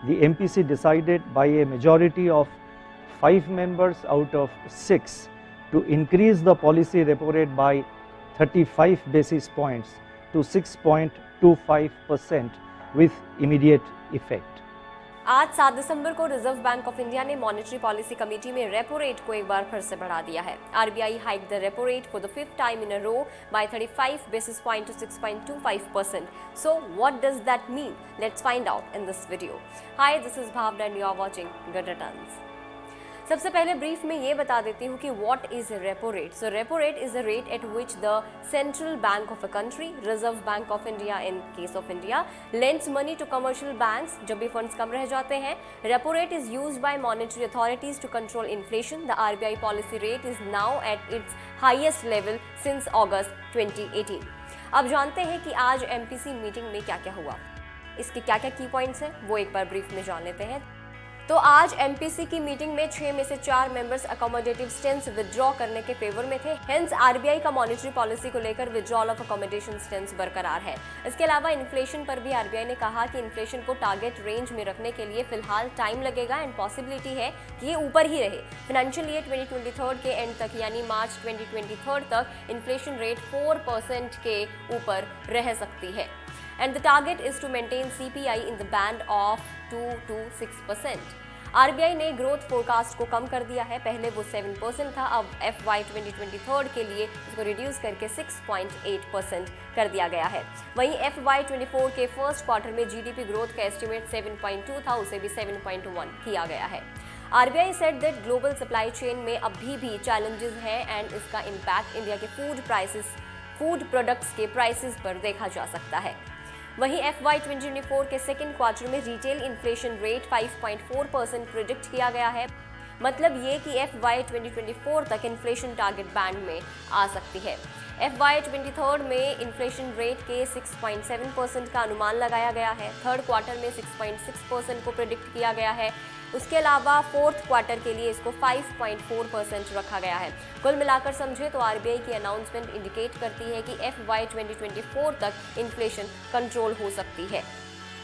the MPC decided by a majority of 5 members out of 6 to increase the policy repo rate by 35 basis points to 6.25% with immediate effect. आज 7 दिसंबर को Reserve bank of India ने monetary policy committee में repo rate को एक बार फिर से बढ़ा दिया है। RBI hike the repo rate for the 5th time in a row by 35 basis point to 6.25%. So what does that mean? Let's find out in this video. Hi, this is Bhavna and you are watching Good Returns. सबसे पहले brief में ये बता देती हूँ कि what is repo rate. So repo rate is the rate at which the central bank of a country, reserve bank of India in case of India, lends money to commercial banks जब भी funds कम रह जाते हैं। Repo rate is used by monetary authorities to control inflation. The RBI policy rate is now at its highest level since August 2018। अब जानते हैं कि आज एमपीसी मीटिंग में क्या क्या हुआ, इसके क्या क्या की पॉइंट्स हैं वो एक बार ब्रीफ में जान लेते हैं। तो आज एमपीसी की मीटिंग में 6 में से 4 मेंबर्स अकोमोडेटिव स्टेंस विथड्रॉ करने के फेवर में थे। हेंस आरबीआई का मॉनेटरी पॉलिसी को लेकर विथड्रॉल ऑफ अकोमोडेशन स्टेंस बरकरार है। इसके अलावा इन्फ्लेशन पर भी आरबीआई ने कहा कि इन्फ्लेशन को टारगेट रेंज में रखने के लिए फिलहाल टाइम लगेगा एंड पॉसिबिलिटी है कि ये ऊपर ही रहे। फाइनेंशियल ईयर 2023 के एंड तक यानी मार्च 2023 तक इन्फ्लेशन रेट 4% के ऊपर रह सकती है and the target is to maintain CPI in the band of 2 to 6%. RBI ने ग्रोथ फोरकास्ट को कम कर दिया है। पहले वो 7% था, अब FY 2023 के लिए इसको रिड्यूस करके 6.8% कर दिया गया है। वहीं FY 24 के फर्स्ट क्वार्टर में जीडीपी ग्रोथ का एस्टिमेट 7.2 था, उसे भी 7.1 किया गया है। RBI said that global supply chain में अभी भी चैलेंजेस हैं एंड इसका इम्पैक्ट इंडिया के फूड प्रोडक्ट्स के प्राइसेस पर देखा जा सकता है। वहीं FY 2024 के सेकेंड क्वार्टर में रिटेल इन्फ्लेशन रेट 5.4% प्रिडिक्ट किया गया है। मतलब ये कि FY 2024 तक इन्फ्लेशन टारगेट बैंड में आ सकती है। FY 2023 में इन्फ्लेशन रेट के 6.7% का अनुमान लगाया गया है। थर्ड क्वार्टर में 6.6% को प्रिडिक्ट किया गया है। उसके अलावा फोर्थ क्वार्टर के लिए इसको 5.4% रखा गया है। कुल मिलाकर समझे तो आरबीआई की अनाउंसमेंट इंडिकेट करती है कि FY 2024 तक इन्फ्लेशन कंट्रोल हो सकती है।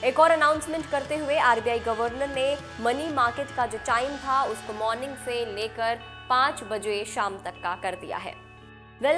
एक और अनाउंसमेंट करते हुए आरबीआई गवर्नर ने मनी मार्केट का जो टाइम था उसको मॉर्निंग से लेकर 5 बजे शाम तक का कर दिया है।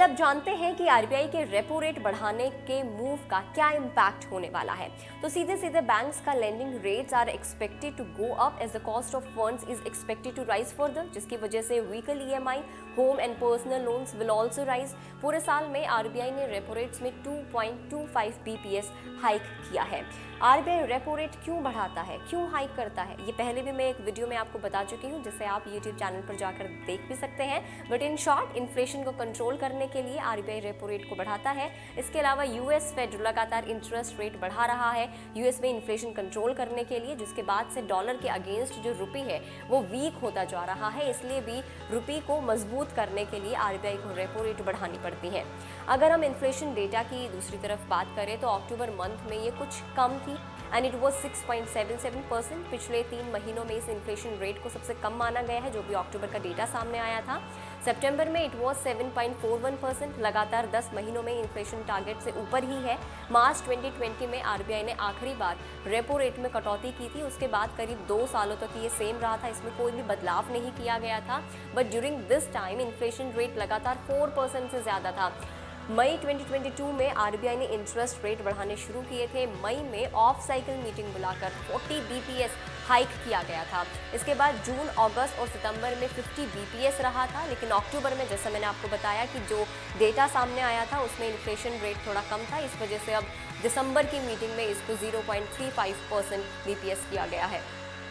अब जानते हैं कि आरबीआई के रेपो रेट बढ़ाने के मूव का क्या इम्पैक्ट होने वाला है। तो सीधे सीधे बैंक्स का lending rates are expected to go up as the cost of funds is expected to rise further, जिसकी वजह से vehicle EMI, home and personal loans will also rise. पूरे साल में आरबीआई ने रेपो रेट्स में 2.25 BPS हाइक किया है। आरबीआई रेपो रेट क्यों बढ़ाता है, क्यों हाइक करता है, ये पहले भी मैं एक वीडियो में आपको बता चुकी हूँ, जिसे आप यूट्यूब चैनल पर जाकर देख भी सकते हैं। बट इन शॉर्ट, इन्फ्लेशन को कंट्रोल करने के लिए आरबीआई रेपो रेट को बढ़ाता है। इसके अलावा यूएस फेड लगातार इंटरेस्ट रेट बढ़ा रहा है यूएस में इन्फ्लेशन कंट्रोल करने के लिए, जिसके बाद से डॉलर के अगेंस्ट जो रुपी है वो वीक होता जा रहा है। इसलिए भी रुपी को मजबूत करने के लिए आरबीआई को रेपो रेट बढ़ानी पड़ती है। अगर हम इन्फ्लेशन डेटा की दूसरी तरफ बात करें तो अक्टूबर मंथ में ये कुछ कम थी एंड इट वॉज 6.77%। पिछले 3 महीनों में इस इन्फ्लेशन रेट को सबसे कम माना गया है, जो भी अक्टूबर का डेटा सामने आया था। सितंबर में इट वॉज 7.41%। लगातार 10 महीनों में इन्फ्लेशन टारगेट से ऊपर ही है। मार्च 2020 में आरबीआई ने आखिरी बार रेपो रेट में कटौती की थी, उसके बाद करीब 2 सालों तक ये सेम रहा था, इसमें कोई भी बदलाव नहीं किया गया था। But during this time inflation rate लगातार 4% से ज़्यादा था। मई 2022 में आरबीआई ने इंटरेस्ट रेट बढ़ाने शुरू किए थे। मई में ऑफ साइकिल मीटिंग बुलाकर 40 BPS हाइक किया गया था। इसके बाद जून, अगस्त और सितंबर में 50 BPS रहा था, लेकिन अक्टूबर में जैसा मैंने आपको बताया कि जो डेटा सामने आया था उसमें इन्फ्लेशन रेट थोड़ा कम था, इस वजह से अब दिसंबर की मीटिंग में इसको 0.35% BPS किया गया है।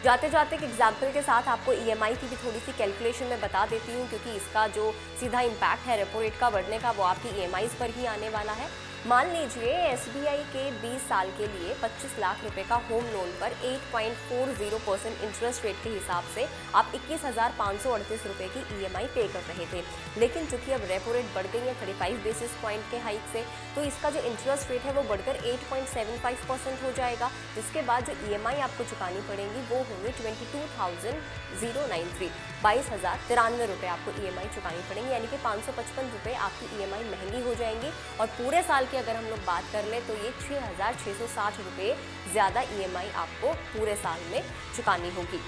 जाते जाते एक एग्जाम्पल के साथ आपको ईएमआई की भी थोड़ी सी कैलकुलेशन में बता देती हूँ, क्योंकि इसका जो सीधा इम्पैक्ट है रेपो रेट का बढ़ने का वो आपकी ईएमआईज पर ही आने वाला है। मान लीजिए एसबीआई के 20 साल के लिए 25 लाख रुपए का होम लोन पर 8.40% इंटरेस्ट रेट के हिसाब से आप 21,538 रुपए की ईएमआई पे कर रहे थे। लेकिन चूंकि अब रेपो रेट बढ़ गई है 35 बेसिस पॉइंट के हाइक से, तो इसका जो इंटरेस्ट रेट है वो बढ़कर 8.75% हो जाएगा, जिसके बाद जो ईएमआई आपको चुकानी पड़ेगी वो होंगी 22,093। 22,093 आपको EMI चुकानी पड़ेंगी, यानी कि 555 रुपये आपकी EMI महंगी हो जाएंगी। और पूरे साल की अगर हम लोग बात कर लें तो ये 6,660 रुपये ज़्यादा EMI आपको पूरे साल में चुकानी होगी।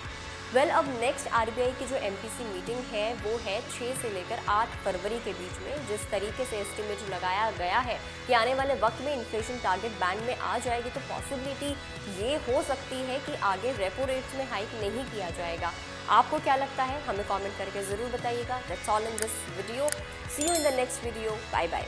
अब नेक्स्ट RBI की जो MPC मीटिंग है वो है 6 से लेकर 8 फरवरी के बीच में। जिस तरीके से एस्टिमेट लगाया गया है कि आने वाले वक्त में इन्फ्लेशन टारगेट बैंड में आ जाएगी, तो पॉसिबिलिटी ये हो सकती है कि आगे रेपो रेट्स में हाइक नहीं किया जाएगा। आपको क्या लगता है, हमें कमेंट करके ज़रूर बताइएगा। That's all in this video. See you in the next video. Bye bye.